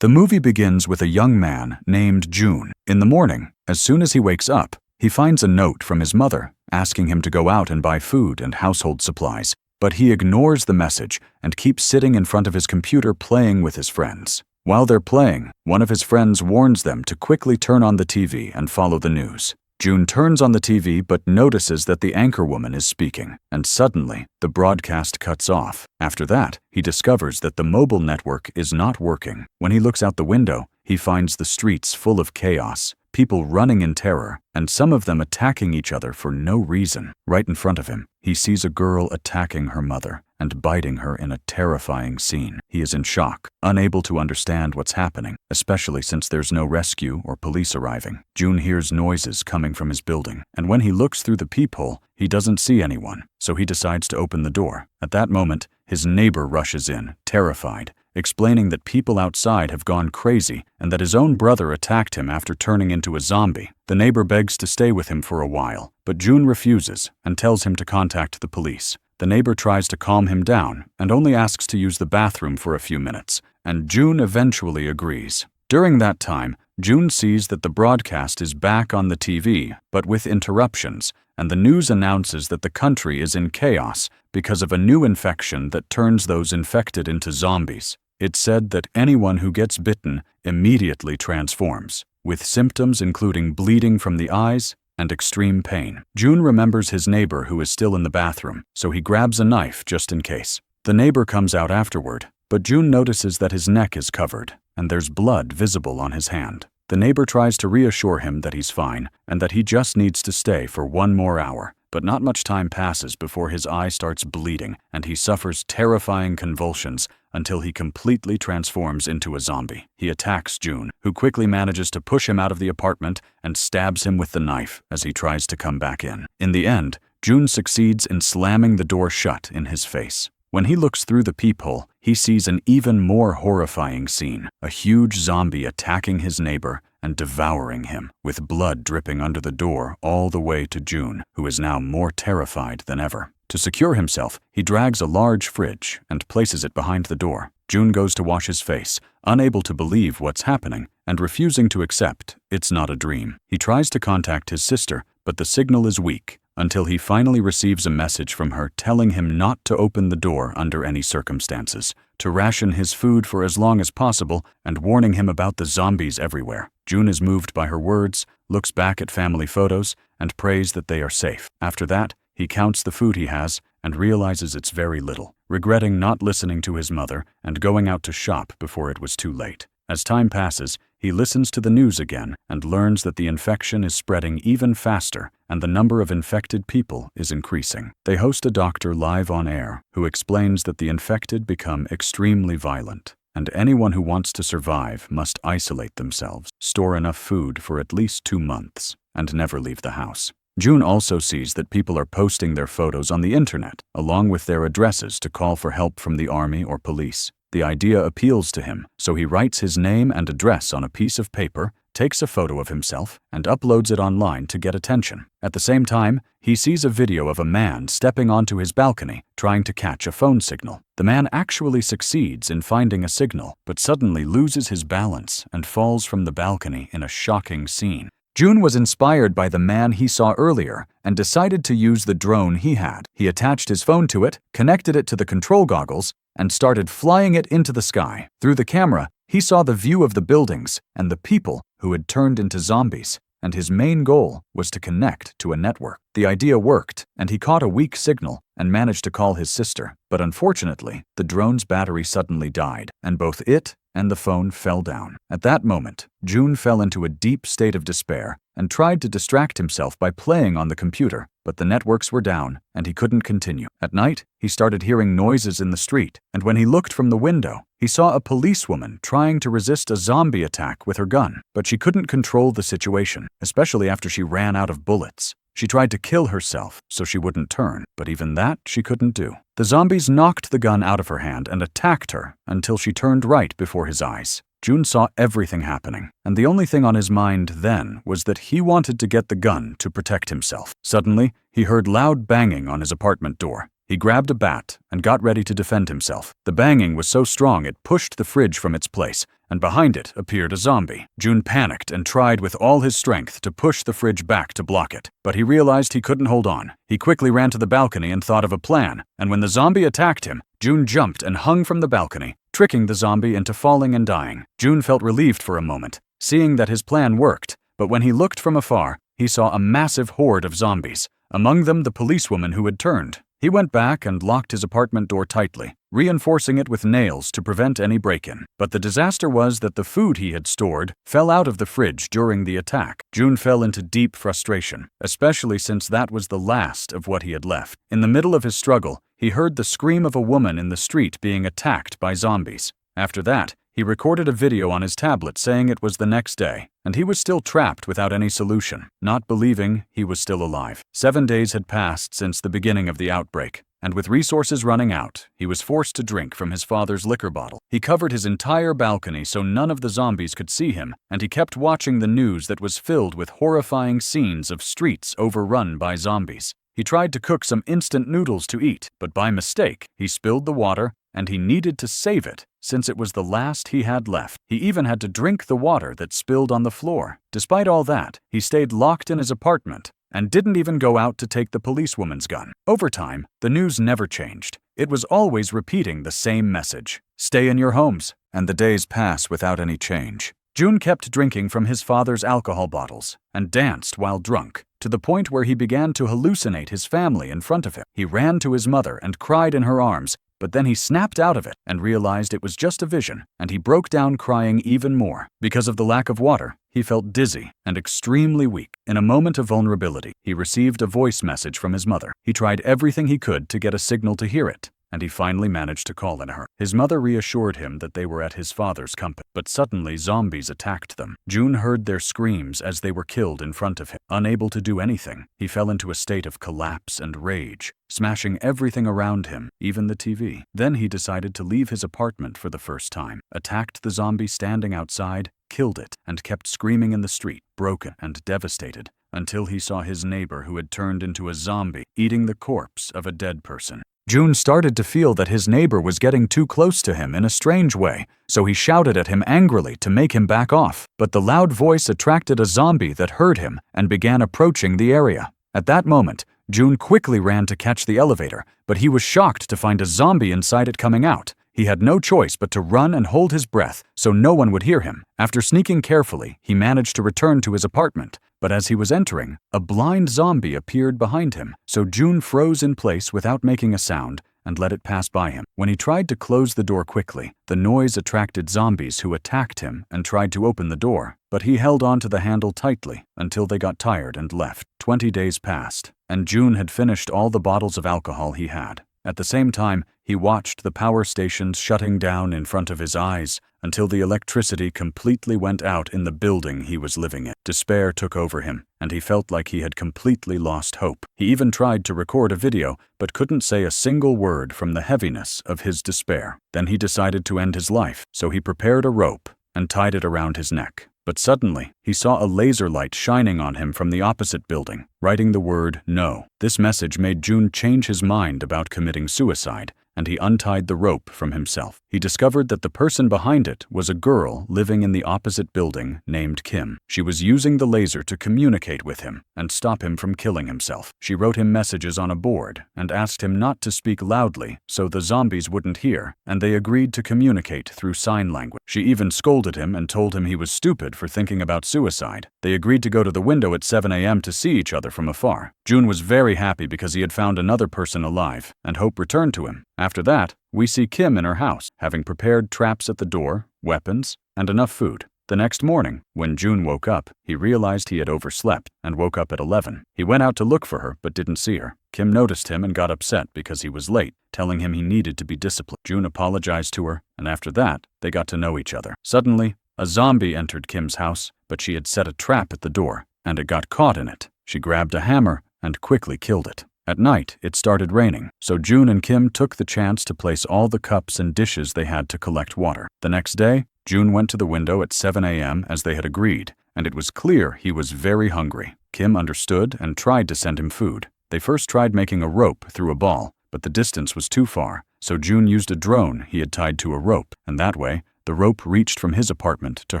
The movie begins with a young man named June. In the morning, as soon as he wakes up, he finds a note from his mother asking him to go out and buy food and household supplies. But he ignores the message and keeps sitting in front of his computer playing with his friends. While they're playing, one of his friends warns them to quickly turn on the TV and follow the news. June turns on the TV but notices that the anchorwoman is speaking, and suddenly, the broadcast cuts off. After that, he discovers that the mobile network is not working. When he looks out the window, he finds the streets full of chaos, people running in terror, and some of them attacking each other for no reason. Right in front of him, he sees a girl attacking her mother and biting her in a terrifying scene. He is in shock, unable to understand what's happening, especially since there's no rescue or police arriving. June hears noises coming from his building, and when he looks through the peephole, he doesn't see anyone, so he decides to open the door. At that moment, his neighbor rushes in, terrified, explaining that people outside have gone crazy and that his own brother attacked him after turning into a zombie. The neighbor begs to stay with him for a while, but June refuses and tells him to contact the police. The neighbor tries to calm him down and only asks to use the bathroom for a few minutes, and June eventually agrees. During that time, June sees that the broadcast is back on the TV, but with interruptions, and the news announces that the country is in chaos because of a new infection that turns those infected into zombies. It's said that anyone who gets bitten immediately transforms, with symptoms including bleeding from the eyes and extreme pain. June remembers his neighbor who is still in the bathroom, so he grabs a knife just in case. The neighbor comes out afterward, but June notices that his neck is covered, and there's blood visible on his hand. The neighbor tries to reassure him that he's fine and that he just needs to stay for one more hour. But not much time passes before his eye starts bleeding and he suffers terrifying convulsions until he completely transforms into a zombie. He attacks June, who quickly manages to push him out of the apartment and stabs him with the knife as he tries to come back in. In the end, June succeeds in slamming the door shut in his face. When he looks through the peephole, he sees an even more horrifying scene, a huge zombie attacking his neighbor and devouring him, with blood dripping under the door all the way to June, who is now more terrified than ever. To secure himself, he drags a large fridge and places it behind the door. June goes to wash his face, unable to believe what's happening and refusing to accept it's not a dream. He tries to contact his sister, but the signal is weak, until he finally receives a message from her telling him not to open the door under any circumstances, to ration his food for as long as possible, and warning him about the zombies everywhere. June is moved by her words, looks back at family photos, and prays that they are safe. After that, he counts the food he has and realizes it's very little, regretting not listening to his mother and going out to shop before it was too late. As time passes, he listens to the news again and learns that the infection is spreading even faster and the number of infected people is increasing. They host a doctor live on air who explains that the infected become extremely violent, and anyone who wants to survive must isolate themselves, store enough food for at least 2 months, and never leave the house. June also sees that people are posting their photos on the internet, along with their addresses to call for help from the army or police. The idea appeals to him, so he writes his name and address on a piece of paper, takes a photo of himself, and uploads it online to get attention. At the same time, he sees a video of a man stepping onto his balcony, trying to catch a phone signal. The man actually succeeds in finding a signal, but suddenly loses his balance and falls from the balcony in a shocking scene. June was inspired by the man he saw earlier and decided to use the drone he had. He attached his phone to it, connected it to the control goggles, and started flying it into the sky. Through the camera, he saw the view of the buildings and the people who had turned into zombies, and his main goal was to connect to a network. The idea worked, and he caught a weak signal and managed to call his sister. But unfortunately, the drone's battery suddenly died, and both it and the phone fell down. At that moment, June fell into a deep state of despair and tried to distract himself by playing on the computer, but the networks were down and he couldn't continue. At night, he started hearing noises in the street, and when he looked from the window, he saw a policewoman trying to resist a zombie attack with her gun, but she couldn't control the situation, especially after she ran out of bullets. She tried to kill herself so she wouldn't turn, but even that she couldn't do. The zombies knocked the gun out of her hand and attacked her until she turned right before his eyes. June saw everything happening, and the only thing on his mind then was that he wanted to get the gun to protect himself. Suddenly, he heard loud banging on his apartment door. He grabbed a bat and got ready to defend himself. The banging was so strong it pushed the fridge from its place, and behind it appeared a zombie. June panicked and tried with all his strength to push the fridge back to block it, but he realized he couldn't hold on. He quickly ran to the balcony and thought of a plan, and when the zombie attacked him, June jumped and hung from the balcony, tricking the zombie into falling and dying. June felt relieved for a moment, seeing that his plan worked, but when he looked from afar, he saw a massive horde of zombies, among them the policewoman who had turned. He went back and locked his apartment door tightly, reinforcing it with nails to prevent any break-in. But the disaster was that the food he had stored fell out of the fridge during the attack. June fell into deep frustration, especially since that was the last of what he had left. In the middle of his struggle, he heard the scream of a woman in the street being attacked by zombies. After that, he recorded a video on his tablet saying it was the next day, and he was still trapped without any solution, not believing he was still alive. 7 days had passed since the beginning of the outbreak, and with resources running out, he was forced to drink from his father's liquor bottle. He covered his entire balcony so none of the zombies could see him, and he kept watching the news that was filled with horrifying scenes of streets overrun by zombies. He tried to cook some instant noodles to eat, but by mistake, he spilled the water, and he needed to save it, since it was the last he had left. He even had to drink the water that spilled on the floor. Despite all that, he stayed locked in his apartment and didn't even go out to take the policewoman's gun. Over time, the news never changed. It was always repeating the same message: stay in your homes, and the days pass without any change. June kept drinking from his father's alcohol bottles and danced while drunk, to the point where he began to hallucinate his family in front of him. He ran to his mother and cried in her arms, but then he snapped out of it and realized it was just a vision, and he broke down crying even more. Because of the lack of water, he felt dizzy and extremely weak. In a moment of vulnerability, he received a voice message from his mother. He tried everything he could to get a signal to hear it, and he finally managed to call in her. His mother reassured him that they were at his father's company, but suddenly zombies attacked them. June heard their screams as they were killed in front of him. Unable to do anything, he fell into a state of collapse and rage, smashing everything around him, even the TV. Then he decided to leave his apartment for the first time, attacked the zombie standing outside, killed it, and kept screaming in the street, broken and devastated, until he saw his neighbor who had turned into a zombie, eating the corpse of a dead person. June started to feel that his neighbor was getting too close to him in a strange way, so he shouted at him angrily to make him back off. But the loud voice attracted a zombie that heard him and began approaching the area. At that moment, June quickly ran to catch the elevator, but he was shocked to find a zombie inside it coming out. He had no choice but to run and hold his breath so no one would hear him. After sneaking carefully, he managed to return to his apartment, but as he was entering, a blind zombie appeared behind him, so June froze in place without making a sound and let it pass by him. When he tried to close the door quickly, the noise attracted zombies who attacked him and tried to open the door, but he held on to the handle tightly until they got tired and left. 20 days passed, and June had finished all the bottles of alcohol he had. At the same time, he watched the power stations shutting down in front of his eyes until the electricity completely went out in the building he was living in. Despair took over him, and he felt like he had completely lost hope. He even tried to record a video, but couldn't say a single word from the heaviness of his despair. Then he decided to end his life, so he prepared a rope and tied it around his neck. But suddenly, he saw a laser light shining on him from the opposite building, writing the word "No." This message made June change his mind about committing suicide, and he untied the rope from himself. He discovered that the person behind it was a girl living in the opposite building named Kim. She was using the laser to communicate with him and stop him from killing himself. She wrote him messages on a board and asked him not to speak loudly so the zombies wouldn't hear, and they agreed to communicate through sign language. She even scolded him and told him he was stupid for thinking about suicide. They agreed to go to the window at 7 a.m. to see each other from afar. June was very happy because he had found another person alive, and hope returned to him. After that, we see Kim in her house, having prepared traps at the door, weapons, and enough food. The next morning, when June woke up, he realized he had overslept and woke up at 11. He went out to look for her but didn't see her. Kim noticed him and got upset because he was late, telling him he needed to be disciplined. June apologized to her, and after that, they got to know each other. Suddenly, a zombie entered Kim's house, but she had set a trap at the door, and it got caught in it. She grabbed a hammer and quickly killed it. At night, it started raining, so June and Kim took the chance to place all the cups and dishes they had to collect water. The next day, June went to the window at 7 a.m. as they had agreed, and it was clear he was very hungry. Kim understood and tried to send him food. They first tried making a rope through a ball, but the distance was too far, so June used a drone he had tied to a rope, and that way, The rope reached from his apartment to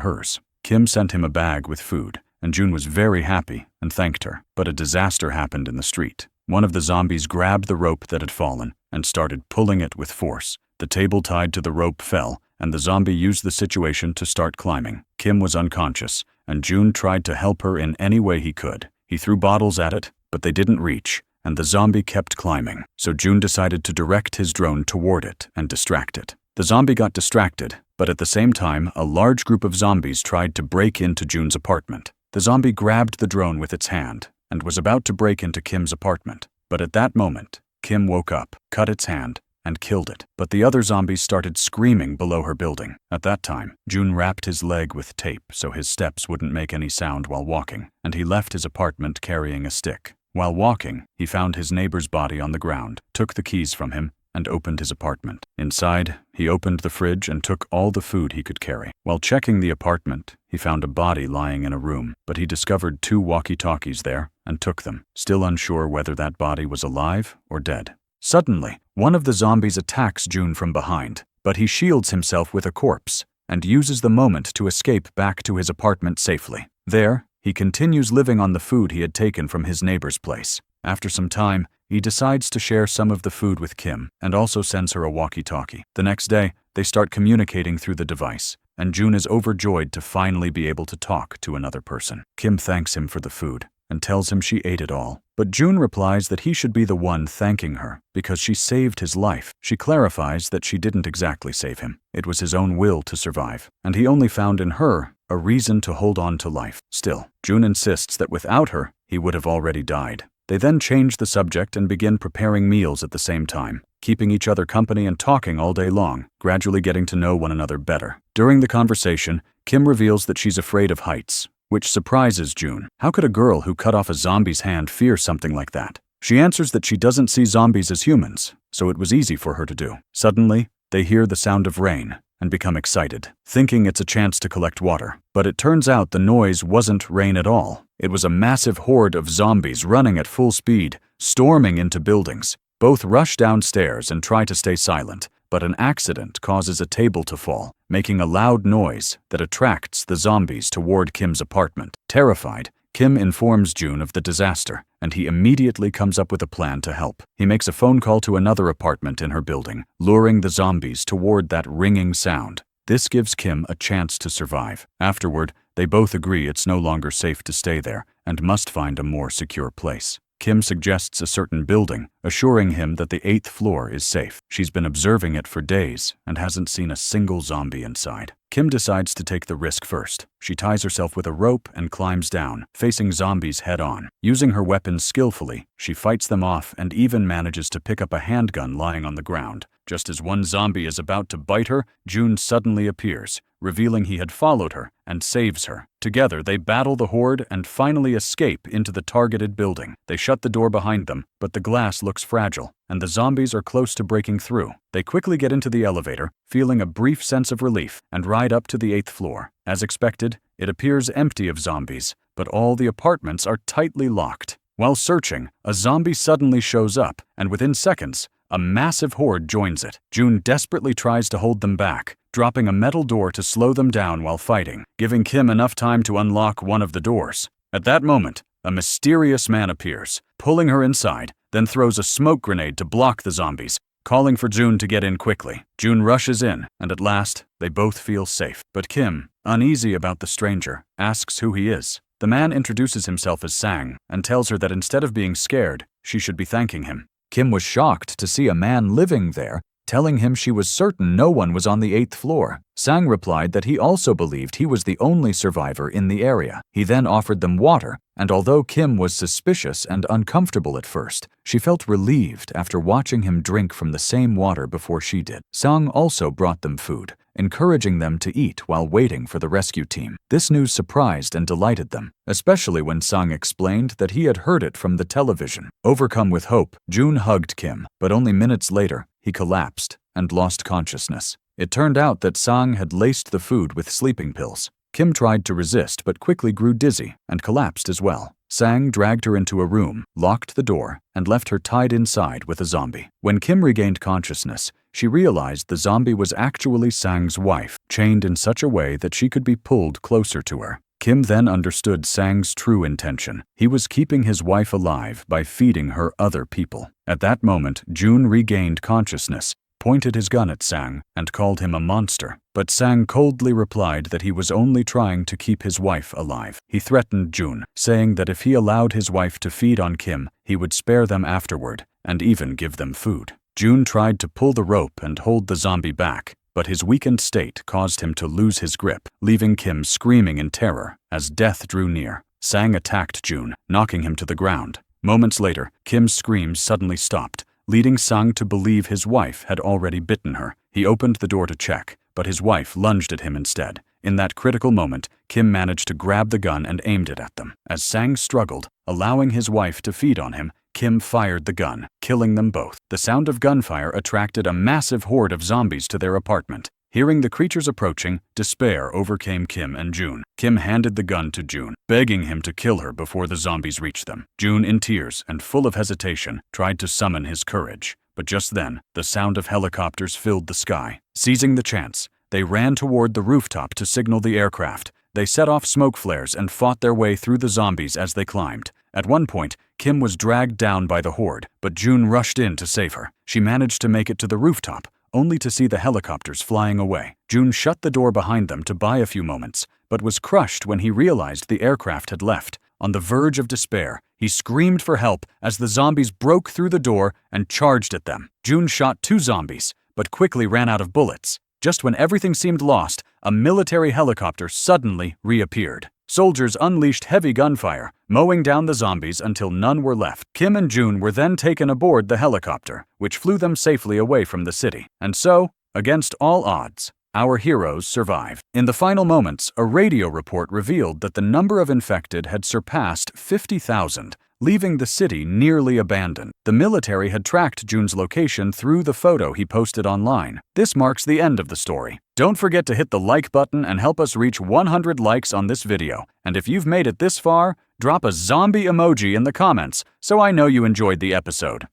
hers. Kim sent him a bag with food, and June was very happy and thanked her. But a disaster happened in the street. One of the zombies grabbed the rope that had fallen and started pulling it with force. The table tied to the rope fell, and the zombie used the situation to start climbing. Kim was unconscious, and June tried to help her in any way he could. He threw bottles at it, but they didn't reach, and the zombie kept climbing. So June decided to direct his drone toward it and distract it. The zombie got distracted, but at the same time, a large group of zombies tried to break into June's apartment. The zombie grabbed the drone with its hand and was about to break into Kim's apartment. But at that moment, Kim woke up, cut its hand, and killed it. But the other zombies started screaming below her building. At that time, June wrapped his leg with tape so his steps wouldn't make any sound while walking, and he left his apartment carrying a stick. While walking, he found his neighbor's body on the ground, took the keys from him, and opened his apartment. Inside, he opened the fridge and took all the food he could carry. While checking the apartment, he found a body lying in a room, but he discovered 2 walkie-talkies there and took them, still unsure whether that body was alive or dead. Suddenly, one of the zombies attacks June from behind, but he shields himself with a corpse and uses the moment to escape back to his apartment safely. There, he continues living on the food he had taken from his neighbor's place. After some time, he decides to share some of the food with Kim and also sends her a walkie-talkie. The next day, they start communicating through the device, and June is overjoyed to finally be able to talk to another person. Kim thanks him for the food and tells him she ate it all. But June replies that he should be the one thanking her because she saved his life. She clarifies that she didn't exactly save him. It was his own will to survive, and he only found in her a reason to hold on to life. Still, June insists that without her, he would have already died. They then change the subject and begin preparing meals at the same time, keeping each other company and talking all day long, gradually getting to know one another better. During the conversation, Kim reveals that she's afraid of heights, which surprises June. How could a girl who cut off a zombie's hand fear something like that? She answers that she doesn't see zombies as humans, so it was easy for her to do. Suddenly, they hear the sound of rain and become excited, thinking it's a chance to collect water. But it turns out the noise wasn't rain at all. It was a massive horde of zombies running at full speed, storming into buildings. Both rush downstairs and try to stay silent, but an accident causes a table to fall, making a loud noise that attracts the zombies toward Kim's apartment. Terrified, Kim informs June of the disaster, and he immediately comes up with a plan to help. He makes a phone call to another apartment in her building, luring the zombies toward that ringing sound. This gives Kim a chance to survive. Afterward, they both agree it's no longer safe to stay there and must find a more secure place. Kim suggests a certain building, assuring him that the 8th floor is safe. She's been observing it for days and hasn't seen a single zombie inside. Kim decides to take the risk first. She ties herself with a rope and climbs down, facing zombies head-on. Using her weapons skillfully, she fights them off and even manages to pick up a handgun lying on the ground. Just as one zombie is about to bite her, June suddenly appears, revealing he had followed her, and saves her. Together, they battle the horde and finally escape into the targeted building. They shut the door behind them, but the glass looks fragile, and the zombies are close to breaking through. They quickly get into the elevator, feeling a brief sense of relief, and ride up to the 8th floor. As expected, it appears empty of zombies, but all the apartments are tightly locked. While searching, a zombie suddenly shows up, and within seconds, a massive horde joins it. June desperately tries to hold them back, dropping a metal door to slow them down while fighting, giving Kim enough time to unlock one of the doors. At that moment, a mysterious man appears, pulling her inside, then throws a smoke grenade to block the zombies, calling for June to get in quickly. June rushes in, and at last, they both feel safe. But Kim, uneasy about the stranger, asks who he is. The man introduces himself as Sang and tells her that instead of being scared, she should be thanking him. Kim was shocked to see a man living there, telling him she was certain no one was on the 8th floor. Sang replied that he also believed he was the only survivor in the area. He then offered them water, and although Kim was suspicious and uncomfortable at first, she felt relieved after watching him drink from the same water before she did. Sang also brought them food, encouraging them to eat while waiting for the rescue team. This news surprised and delighted them, especially when Sang explained that he had heard it from the television. Overcome with hope, June hugged Kim, but only minutes later, he collapsed and lost consciousness. It turned out that Sang had laced the food with sleeping pills. Kim tried to resist but quickly grew dizzy and collapsed as well. Sang dragged her into a room, locked the door, and left her tied inside with a zombie. When Kim regained consciousness, she realized the zombie was actually Sang's wife, chained in such a way that she could be pulled closer to her. Kim then understood Sang's true intention. He was keeping his wife alive by feeding her other people. At that moment, June regained consciousness, pointed his gun at Sang, and called him a monster. But Sang coldly replied that he was only trying to keep his wife alive. He threatened June, saying that if he allowed his wife to feed on Kim, he would spare them afterward, and even give them food. June tried to pull the rope and hold the zombie back, but his weakened state caused him to lose his grip, leaving Kim screaming in terror. As death drew near, Sang attacked June, knocking him to the ground. Moments later, Kim's screams suddenly stopped, leading Sang to believe his wife had already bitten her. He opened the door to check, but his wife lunged at him instead. In that critical moment, Kim managed to grab the gun and aimed it at them. As Sang struggled, allowing his wife to feed on him, Kim fired the gun, killing them both. The sound of gunfire attracted a massive horde of zombies to their apartment. Hearing the creatures approaching, despair overcame Kim and June. Kim handed the gun to June, begging him to kill her before the zombies reached them. June, in tears and full of hesitation, tried to summon his courage. But just then, the sound of helicopters filled the sky. Seizing the chance, they ran toward the rooftop to signal the aircraft. They set off smoke flares and fought their way through the zombies as they climbed. At one point, Kim was dragged down by the horde, but June rushed in to save her. She managed to make it to the rooftop, only to see the helicopters flying away. June shut the door behind them to buy a few moments, but was crushed when he realized the aircraft had left. On the verge of despair, he screamed for help as the zombies broke through the door and charged at them. June shot 2 zombies, but quickly ran out of bullets. Just when everything seemed lost, a military helicopter suddenly reappeared. Soldiers unleashed heavy gunfire, mowing down the zombies until none were left. Kim and June were then taken aboard the helicopter, which flew them safely away from the city. And so, against all odds, our heroes survived. In the final moments, a radio report revealed that the number of infected had surpassed 50,000, leaving the city nearly abandoned. The military had tracked June's location through the photo he posted online. This marks the end of the story. Don't forget to hit the like button and help us reach 100 likes on this video. And if you've made it this far, drop a zombie emoji in the comments so I know you enjoyed the episode.